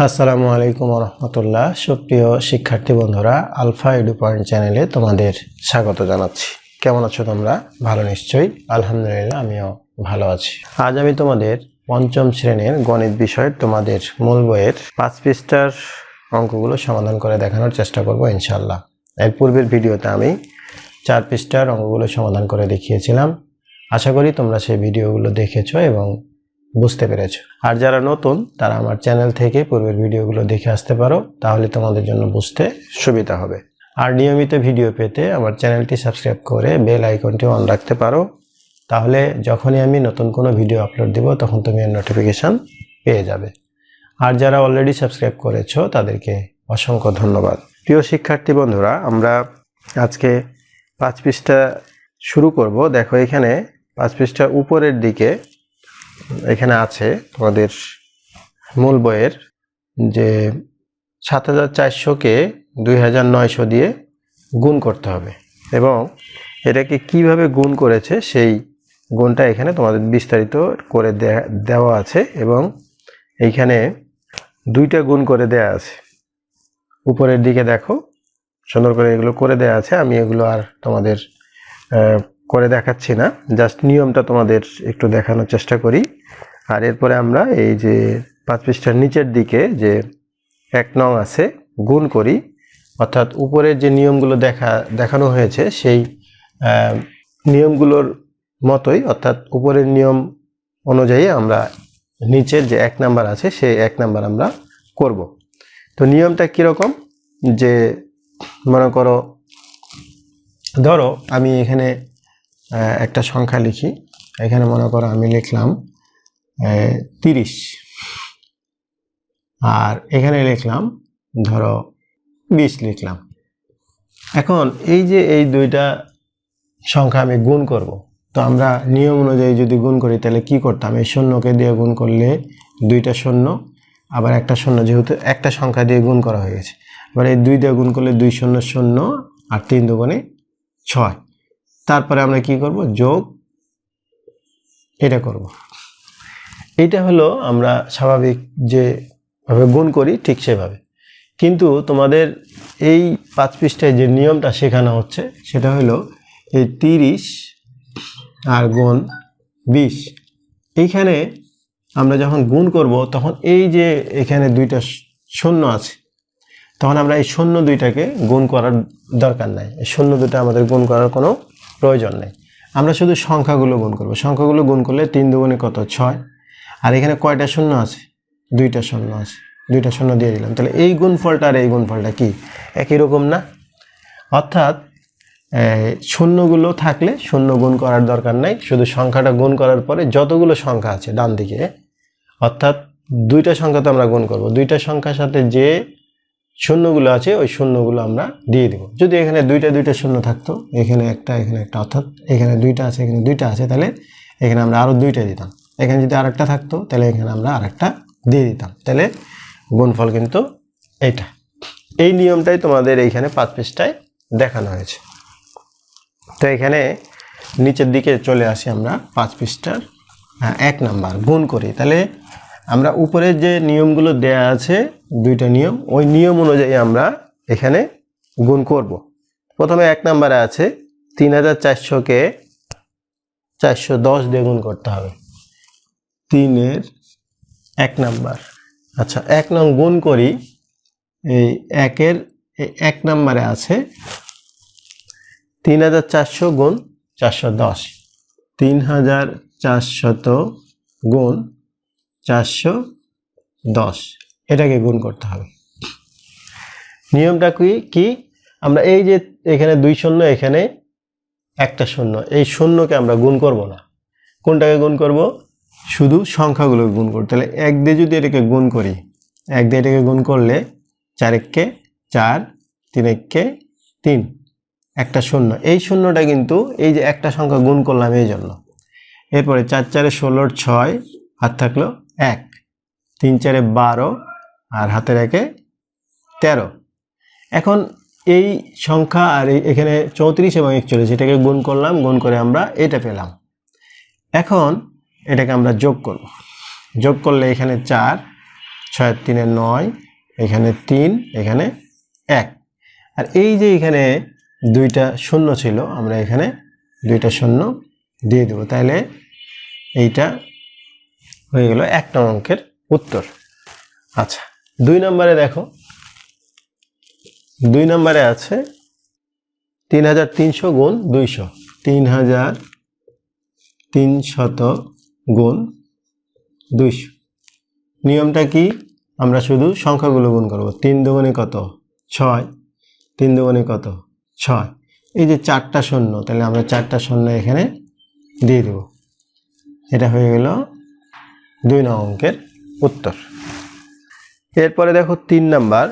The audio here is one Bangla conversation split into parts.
আসসালামু আলাইকুম ওয়া রাহমাতুল্লাহ। সুপ্রিয় শিক্ষার্থী বন্ধুরা, আলফা এডু পয়েন্ট চ্যানেলে তোমাদের স্বাগত জানাচ্ছি। কেমন আছো তোমরা? ভালো নিশ্চয়ই। আলহামদুলিল্লাহ, আমিও ভালো আছি। আজ আমি তোমাদের পঞ্চম শ্রেণীর গণিত বিষয়ের তোমাদের মূল বইয়ের 5 পৃষ্ঠার অঙ্কগুলো সমাধান করে দেখানোর চেষ্টা করব ইনশাআল্লাহ। এর পূর্বের ভিডিওতে আমি 4 পৃষ্ঠার অঙ্কগুলো সমাধান করে দেখিয়েছিলাম। আশা করি তোমরা সেই ভিডিওগুলো দেখেছো এবং বুঝতে পেরেছো। আর যারা নতুন তারা আমার চ্যানেল থেকে পূর্বের ভিডিওগুলো দেখে আসতে পারো, তাহলে তোমাদের জন্য বুঝতে সুবিধা হবে। আর নিয়মিত ভিডিও পেতে আমার চ্যানেলটি সাবস্ক্রাইব করে বেল আইকনটি অন রাখতে পারো, তাহলে যখনই আমি নতুন কোনো ভিডিও আপলোড দিব তখন তুমি এর নোটিফিকেশান পেয়ে যাবে। আর যারা অলরেডি সাবস্ক্রাইব করেছো তাদেরকে অসংখ্য ধন্যবাদ। প্রিয় শিক্ষার্থী বন্ধুরা, আমরা আজকে 5 পৃষ্ঠা শুরু করব। দেখো, এখানে 5 পৃষ্ঠা উপরের দিকে এখানে আছে তোমাদের মূল বইয়ের যে 7400-কে 2900 দিয়ে গুণ করতে হবে এবং এটাকে কিভাবে গুণ করেছে সেই গুণটা এখানে তোমাদের বিস্তারিত করে দেওয়া আছে এবং এইখানে দুইটা গুণ করে দেয়া আছে। উপরের দিকে দেখো, সুন্দর করে এগুলো করে দেয়া আছে। আমি এগুলো আর তোমাদের করে দেখাচ্ছি না, জাস্ট নিয়মটা তোমাদের একটু দেখানোর চেষ্টা করি। আর এরপরে আমরা এই যে 5 পৃষ্ঠার নিচের দিকে যে 1 নং আছে গুণ করি, অর্থাৎ উপরের যে নিয়মগুলো দেখানো হয়েছে সেই নিয়মগুলোর মতোই, অর্থাৎ উপরের নিয়ম অনুযায়ী আমরা নিচের যে 1 নাম্বার আছে সেই 1 নাম্বার আমরা করব। তো নিয়মটা কীরকম, যে মনে করো, ধরো আমি এখানে একটা সংখ্যা লিখি। এখানে মনে করো আমি লিখলাম 30, আর এখানে লিখলাম ধরো 20 লিখলাম। এখন এই যে এই দুইটা সংখ্যা আমি গুণ করব, তো আমরা নিয়ম অনুযায়ী যদি গুণ করি তাহলে কি করতাম? এই শূন্যকে দিয়ে গুণ করলে দুইটা শূন্য, আবার একটা শূন্য, যেহেতু একটা সংখ্যা দিয়ে গুণ করা হয়ে গেছে। আবার এই 2 দিয়ে গুণ করলে 2 শূন্য শূন্য, আর 3 দুগুণে 6। তারপরে আমরা কি করব? যোগ এটা করব। এটা হলো আমরা স্বাভাবিক যেভাবে গুণ করি ঠিক সেভাবে। কিন্তু তোমাদের এই 5 পৃষ্ঠায় যে নিয়মটা শেখানো হচ্ছে সেটা হলো এই 30 আর গুণ 20। এইখানে আমরা যখন গুণ করব তখন এই যে এখানে দুইটা শূন্য আছে, তখন আমরা এই শূন্য দুইটাকে গুণ করার দরকার নাই। এই শূন্য দুইটা আমাদের গুণ করার কোনো প্রয়োজন নেই। আমরা শুধু সংখ্যাগুলো গুণ করব। সংখ্যাগুলো গুণ করলে 3 দুগুণে কত? 6। আর এখানে কয়টা শূন্য আছে? 2টা শূন্য আছে, 2টা শূন্য দিয়ে দিলাম। তাহলে এই গুণফলটা আর এই গুণফলটা কি একই রকম না? অর্থাৎ শূন্যগুলো থাকলে শূন্য গুণ করার দরকার নাই, শুধু সংখ্যাটা গুণ করার পরে যতগুলো সংখ্যা আছে ডান দিকে, অর্থাৎ 2টা সংখ্যা তো আমরা গুণ করব, 2টা সংখ্যার সাথে যে শূন্যগুলো আছে ওই শূন্যগুলো আমরা দিয়ে দেব। যদি এখানে 2টা শূন্য থাকতো, এখানে একটা এখানে একটা, অর্থাৎ এখানে 2টা আছে এখানে 2টা আছে, তাহলে এখানে আমরা আরও 2টা দিতাম। এখানে যদি আরেকটা থাকতো তাহলে এখানে আমরা আরেকটা দিয়ে দিতাম। তাহলে গুণফল কিন্তু এইটা। এই নিয়মটাই তোমাদের এইখানে 5 পৃষ্ঠায় দেখানো হয়েছে। তো এখানে নিচের দিকে চলে আসি আমরা 5 পৃষ্ঠার 1 নাম্বার গুণ করি। তাহলে আমরা উপরের যে নিয়মগুলো দেয়া আছে, 2টা নিয়ম, ওই নিয়ম অনুযায়ী আমরা এখানে গুণ করব। প্রথমে 1 নাম্বারে আছে 3400-কে 410 দিয়ে গুণ করতে হবে। 3-এর 1 নাম্বার। আচ্ছা, 1 নং গুণ করি। এই 1-এর 1 নাম্বারে আছে 3400 গুণ 410, 3400 গুণ 410, এটাকে গুণ করতে হবে। নিয়মটা কি? আমরা এই যে এখানে 2 শূন্য, এখানে একটা শূন্য, এই শূন্যকে আমরা গুণ করব না। কোনটাকে গুণ করব? শুধু সংখ্যাগুলো গুণ করব। তাহলে 1 দিয়ে যদি এটাকে গুণ করি, 1 দিয়ে এটাকে গুণ করলে 4-একে 4, 3-একে 3, একটা শূন্য। এই শূন্যটা কিন্তু এই যে একটা সংখ্যা গুণ করলাম এই জন্য। এরপরে 4-4-এ 16, 6, হাত থাকলো 1, 3-4-এ 12, আর হাতের 1-এ 13। এখন এই সংখ্যা আর এখানে 34 এবং 41, এটাকে গুণ করলাম, গুণ করে আমরা এটা পেলাম। এখন এটাকে আমরা যোগ করব। যোগ করলে এখানে 4, 6 3 9, এখানে 3, এখানে 1। আর এই যে এখানে দুইটা শূন্য ছিল, আমরা এখানে দুইটা শূন্য দিয়ে দেব, তাহলে এইটা হয়ে গেল 1 নং অঙ্কের উত্তর। আচ্ছা, 2 নম্বরে দেখো, 2 নম্বরে আছে 3300 গুণ 200। 3300 গুণ 200। নিয়মটা কি? আমরা শুধু সংখ্যাগুলো গুণ করব। 3 দুগুণে কত? 6। 3 দুগুণে কত? 6। এই যে 4টা শূন্য, তাহলে আমরা 4টা শূন্য এখানে দিয়ে দেব। এটা হয়ে গেল 2 নং অঙ্কের উত্তর। এরপরে দেখো 3 নাম্বার।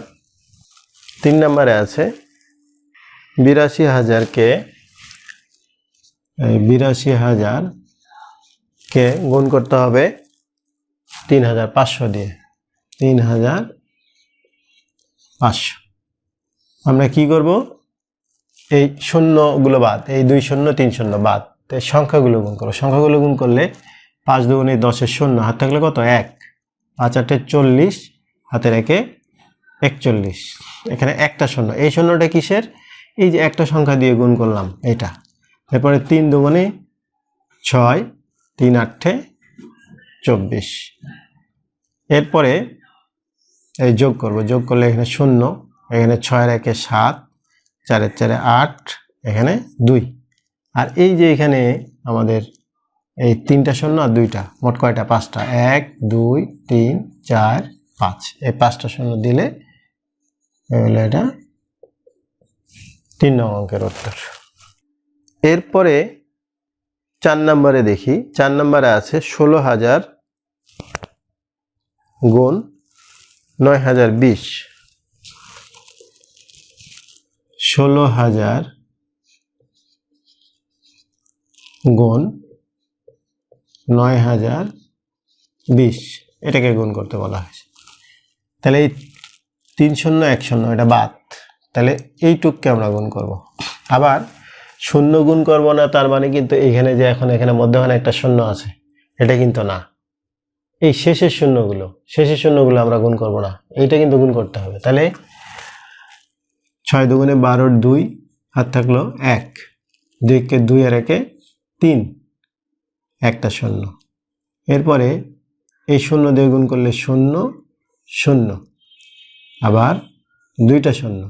3 নম্বরে আছে 82,000কে 82,000কে গুণ করতে হবে 3,500 দিয়ে। 3,500। আমরা কি করব? এই শূন্যগুলো বাদ, এই 2 শূন্য 3 শূন্য বাদ, তাই সংখ্যাগুলো গুণ করো। সংখ্যাগুলো গুণ করলে 5 দুগুণে 10-এর শূন্য, হাত থাকলে কত? 1। 5 8 40, হাতের 1 41। এখানে একটা শূন্য, এই শূন্যটা কিসের? এই যে একটা সংখ্যা দিয়ে গুণ করলাম এটা। এরপরে 3 দুগুণে 6, 3 8 24। এরপরে এই যোগ করব, যোগ করলে এখানে শূন্য, এখানে 6 এর 1 7, 4 এর 4 8, এখানে 2। আর এই যে এখানে আমাদের এই 3টা শূন্য আর 2টা, মোট কয়টা? 5টা। 1 2 3 4 5, এই 5টা শূন্য দিলে হলো এটা 3 নং অঙ্কের উত্তর। এরপরে 4 নম্বরে দেখি। 4 নম্বরে আছে 16,000 গুণ 9,020। 16,000 গুণ 9,020, এটাকে গুণ করতে বলা হয়েছে। তাহলে এই 3 শূন্য 1 শূন্য এটা বাদ, তাহলে এইটুককে আমরা গুণ করব। আবার শূন্য গুণ করব না তার মানে কিন্তু এখানে যে এখন এখানে মধ্যখানে একটা শূন্য আছে, এটা কিন্তু না। এই শেষের শূন্যগুলো আমরা গুণ করব না, এইটা কিন্তু গুণ করতে হবে। তাহলে 6 দুগুণে 12 2, হাত থাকলো 1, 2 কে 2 আর 1 3, একটা শূন্য। এরপরে এই শূন্য দিয়ে গুণ করলে 0 0, আবার 2টা শূন্য।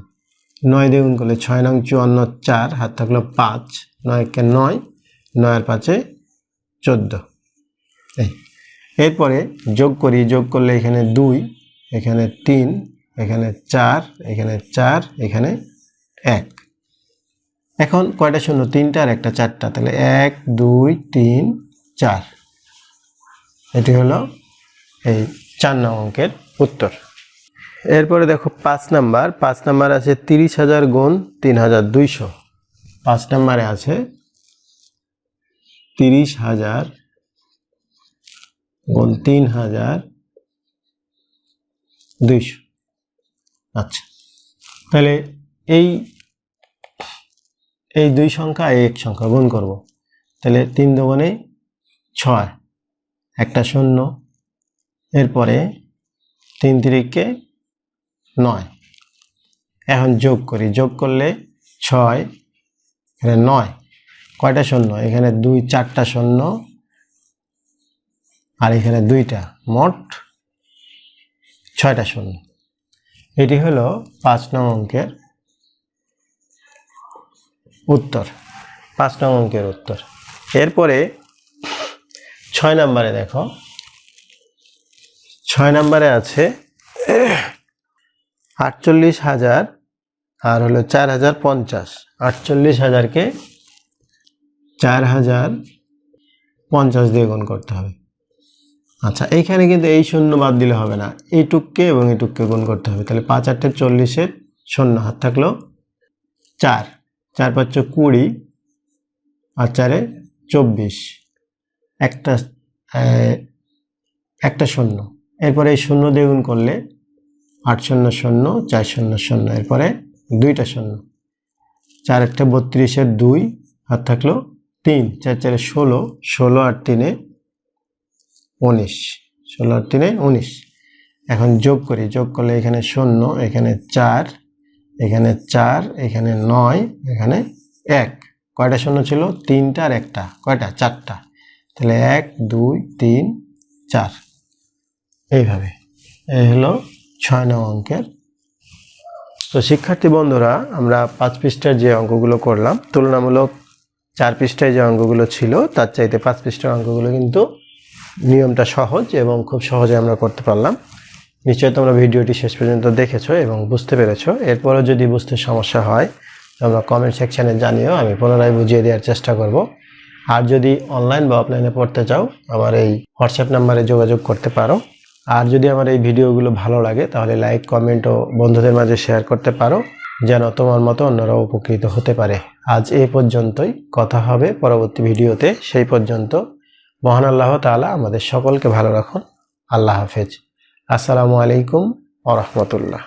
9 দিয়ে গুণ করলে 6 নং 54 4, হাত থাকলো 5, 9 কে 9, 9 আর 5 14। এরপরে যোগ করি, যোগ করলে এখানে 2, এখানে 3, এখানে 4, এখানে 4, এখানে 1। এখন কয়টা শূন্য? 3টা আর একটা 4টা, তাহলে 1 2 3 4। এটি হলো এই 4 নং অঙ্কের উত্তর। এরপরে দেখো 5 নাম্বার। 5 নাম্বার আছে 30,000 গুণ 3,200। 5 নাম্বারে আছে 30,000 গুণ 3,200। আচ্ছা, তাহলে এই দুই সংখ্যা এই এক সংখ্যা গুণ করব। তাহলে 3 দুগুণে 6, একটা শূন্য। এরপরে 3 3 9। এখন যোগ করি, যোগ করলে 6, এখানে 9, কয়টা শূন্য? এখানে 2 4টা শূন্য, আর এখানে 2টা, মোট 6টা শূন্য। এটি হলো 5 নং অঙ্কের উত্তর। 5 নং অঙ্কের উত্তর। এরপরে 6 নম্বরে দেখো। 6 নম্বরে আছে 48,000 আর হলো 4,050। 48,000কে 4,050 দিয়ে গুণ করতে হবে। আচ্ছা, এইখানে কিন্তু এই শূন্য বাদ দিলে হবে না, এইটুককে এবং এইটুককে গুণ করতে হবে। তাহলে 5 8 40, শূন্য, হাত থাকলো 4, 4 5 20, আর 4 24, একটা শূন্য। এরপরে এই শূন্য দিয়ে গুণ করলে 8 0 0, 4 0 0, এরপরে 2টা শূন্য। 4 8 32, 2, হাত থাকলো 3, 4 4 16, 16 আর 3 19, 16 আর 3 19। এখন যোগ করি, যোগ করলে এখানে 0, এখানে 4, এখানে 4, এখানে 9, এখানে 1। কয়টা শূন্য ছিল? 3টা আর 1টা। কয়টা? 4টা। তাহলে 1 2 3 4। এইভাবে এই হলো 6 নং অঙ্কের। তো শিক্ষার্থী বন্ধুরা, আমরা 5 পৃষ্ঠার যে অঙ্কগুলো করলাম, তুলনামূলক 4 পৃষ্ঠায় যে অঙ্কগুলো ছিল তার চাইতে 5 পৃষ্ঠার অঙ্কগুলো কিন্তু নিয়মটা সহজ এবং খুব সহজে আমরা করতে পারলাম। নিশ্চয়ই তোমরা ভিডিওটি শেষ পর্যন্ত দেখেছো এবং বুঝতে পেরেছো। এরপরও যদি বুঝতে সমস্যা হয় তোমরা কমেন্ট সেকশানে জানিও, আমি পুনরায় বুঝিয়ে দেওয়ার চেষ্টা করব। আর যদি অনলাইন বা অফলাইনে পড়তে চাও আমার এই হোয়াটসঅ্যাপ নাম্বারে যোগাযোগ করতে পারো। আর যদি আমার এই ভিডিওগুলো ভালো লাগে তাহলে লাইক, কমেন্ট ও বন্ধুদের মাঝে শেয়ার করতে পারো, যেন তোমার মতো অন্যরাও উপকৃত হতে পারে। আজ এই পর্যন্তই, কথা হবে পরবর্তী ভিডিওতে। সেই পর্যন্ত মহান আল্লাহ তাআলা আমাদের সকলকে ভালো রাখুন। আল্লাহ হাফেজ। আসসালামু আলাইকুম ওয়া রাহমাতুল্লাহ।